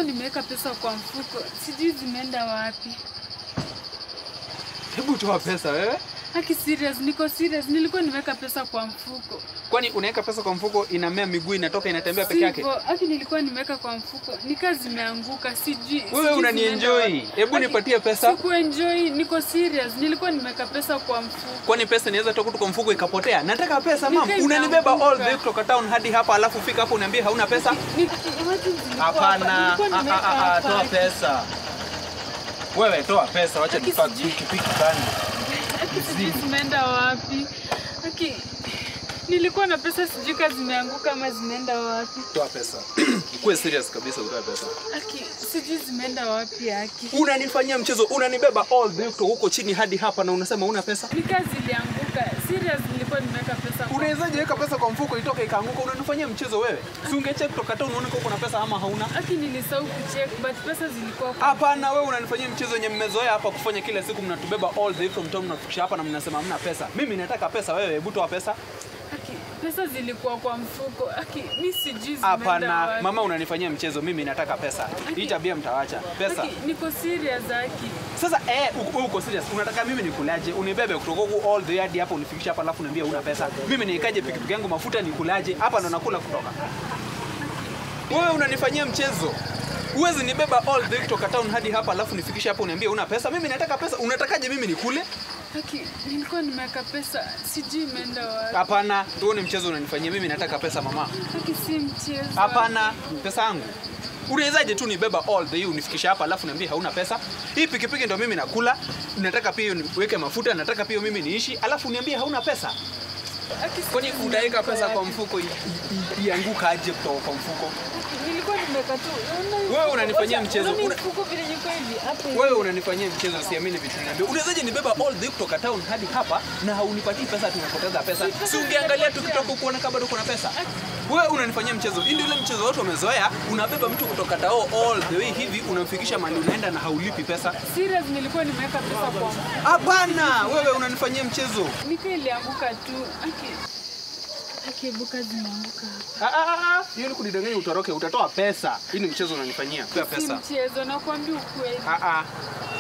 nimeweka pesa kwa mfuko. Sijui zimeenda wapi. Hebu toa pesa wewe. Haki serious, niko serious. Nilikuwa nimeweka pesa kwa mfuko. Kwani unaweka pesa kwa mfuko inamea miguu inatoka inatembea peke yake? Sivyo, haki nilikuwa nimeweka kwa mfuko. Nika zimeanguka, sijui. Wewe unanienjoy. Hebu nipatie pesa. Sikuenjoy, niko serious. Nilikuwa nimeweka pesa kwa mfuko. Kwani pesa inaweza toka tu kwa mfuko ikapotea? Nataka pesa mama. Unanibeba all the way kutoka town hadi hapa alafu fika hapo uniambie hauna pesa? Hapana. Toa pesa. Wewe toa pesa, acha nipaki pikipiki kani. Zimeenda wapi? Haki nilikuwa na pesa, sijui kama zimeanguka ama zimeenda wapi. Toa pesa. Ikuwe serious kabisa, utoe pesa. Haki sijui zimeenda wapi haki. Unanifanyia mchezo, unanibeba all the way kutoka huko chini hadi hapa na unasema una pesa? Nika zilianguka. Serious, nilikuwa nimeweka pesa. Unawezaje weka pesa kwa mfuko itoke ikaanguka? Unanifanyia mchezo wewe. Si ungecheck kutoka town uone kama kuna pesa ama hauna? Haki nilisahau kucheck but pesa zilikuwa kwa. Hapana, wewe unanifanyia mchezo yenye mmezoea hapa kufanya kila siku, mnatubeba all the way from town mnafikisha hapa na mnasema hamna pesa. Mimi nataka pesa, wewe hebu toa pesa. Haki pesa zilikuwa kwa mfuko. Haki mimi sijui zimeenda. Hapana, mama unanifanyia mchezo, mimi nataka pesa. Hii tabia mtawacha. Pesa. Haki niko serious haki. Sasa uko serious. Unataka mimi nikulaje? Unibebe kutoka huko all the way hadi hapa unifikisha hapa alafu niambie una pesa. Mimi nikaje pikipiki yangu mafuta nikulaje? Hapa ndo nakula kutoka. Wewe unanifanyia mchezo. Uwezi nibeba all the way kutoka town hadi hapa alafu nifikisha hapa uniambie una pesa. Mimi nataka pesa. Unatakaje mimi nikule? Haki nilikuwa nimeweka pesa, sijui imeenda wapi. Hapana, huo ni mchezo unanifanyia. Mimi nataka pesa mama. Haki si mchezo. Hapana, pesa yangu. Unawezaje tu nibeba all the way unifikisha hapa alafu niambie hauna pesa? Hii pikipiki ndio mimi nakula. Nataka pia niweke mafuta, nataka pia mimi niishi, alafu niambie hauna pesa. Kwani utaweka pesa kwa mfuko ianguka aje kutoka kwa mfuko? Nilikuwa nimeweka tu. Wewe unanifanyia mchezo. Mfuko vile yuko hivi hapo. Wewe unanifanyia mchezo, siamini vitu niambia. Unawezaje nibeba all the way kutoka town hadi hapa na haunipatii pesa, tunapoteza pesa. Si ungeangalia tukitoka kuona kama bado kuna pesa. Wewe unanifanyia mchezo. Hii ndio ile mchezo watu wamezoea. Unabeba mtu kutoka tao all the way hivi unamfikisha mahali unaenda na haulipi pesa. Serious, nilikuwa nimeweka pesa kwa. Hapana, wewe unanifanyia mchezo. Nika ilianguka tu. Haki buka zimeanguka. Hiyo ni kunidanganya utoroke, utatoa pesa. Hii ni mchezo unanifanyia. Toa pesa. Si mchezo, nakwambia ukweli.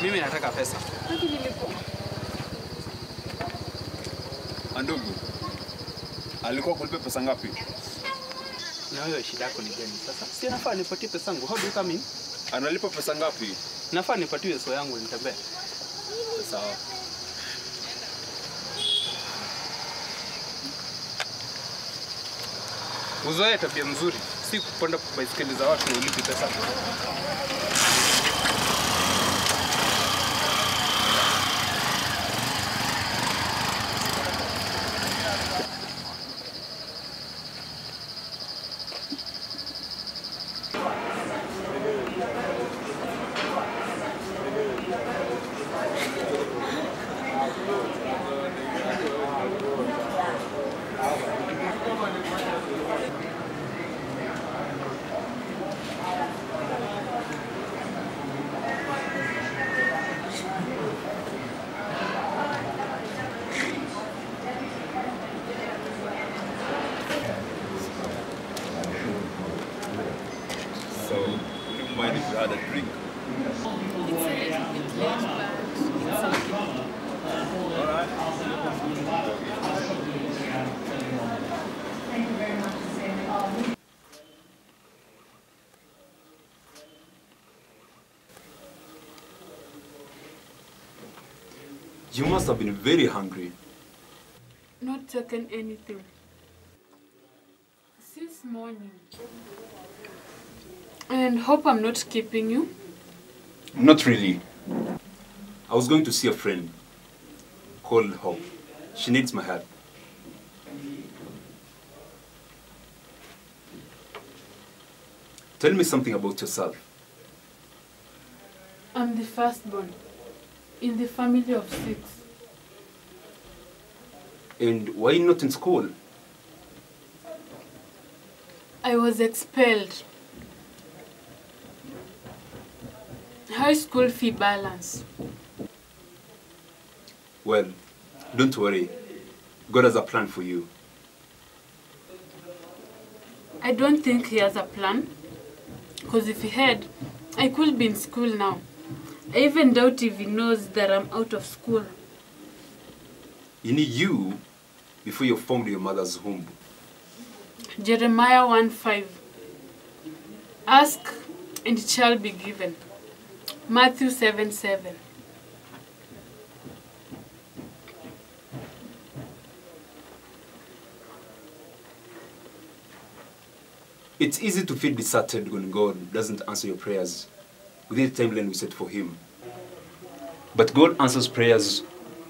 Mimi nataka pesa. Haki nilikuwa. Ndugu, alikuwa kulipa pesa ngapi? Na wewe shida yako ni gani sasa? Si nafaa nipatie pesa yangu. How do you come in? Analipa pesa ngapi? Nafaa nipatie so yangu nitembee. Sawa. Uzoe tabia mzuri, si kupanda baisikeli za watu na ulipi pesa. So, would you mind if you had a drink? It's a little bit late, but it's okay. You must have been very hungry. Not taken anything. Since morning. And hope I'm not keeping you. Not really. I was going to see a friend called Hope. She needs my help. Tell me something about yourself. I'm the firstborn in the family of 6. And why are you not in school? I was expelled. High school fee balance. Well, don't worry. God has a plan for you. I don't think he has a plan. Because if he had, I could be in school now. I even doubt if he knows that I'm out of school. You need you before you're formed in your mother's womb. Jeremiah 1:5. Ask and it shall be given. Matthew 7:7. It's easy to feel disheartened when God doesn't answer your prayers within the timeline we set for Him. But God answers prayers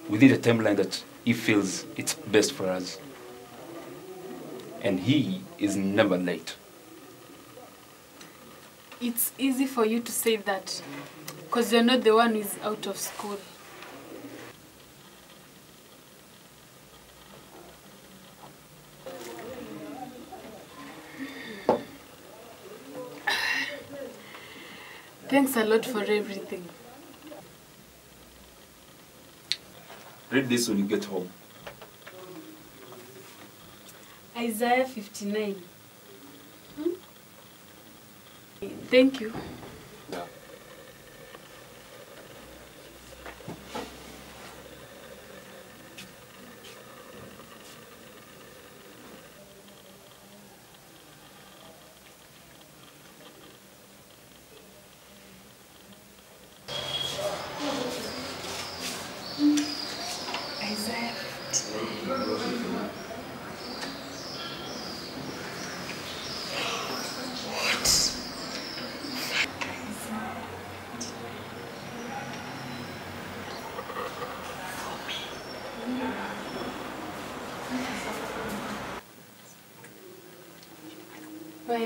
within the timeline that He feels it's best for us. And He is never late. It's easy for you to say that because you're not the one who is out of school. Thanks a lot for everything. Read this when you get home. Isaiah 59. Thank you. Yeah. Isaiah 59.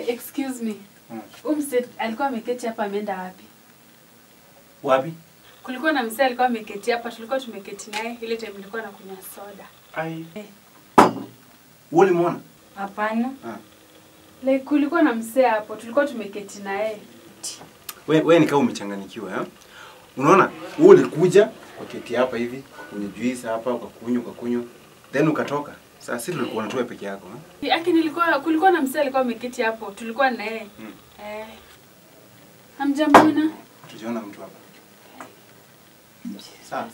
Excuse me. Mse alikuwa ameketi hapa ameenda wapi? Wapi? Kulikuwa na mse alikuwa ameketi hapa, tulikuwa tumeketi naye ile time nilikuwa nakunywa soda. Ai. Wewe umeona? Hapana. Like kulikuwa na mse hapo, tulikuwa tumeketi naye. Wewe ni kama umechanganyikiwa, eh? Unaona? Wewe ulikuja ukaketi hapa hivi, kwenye juice hapa ukakunywa, then ukatoka. Sasa sisi tulikuwa tunatoa peke yako, eh? Yake kulikuwa na mse alikuwa ameketi hapo, tulikuwa naye. Hamjamwona? Tujiona mtu hapa. Sawa.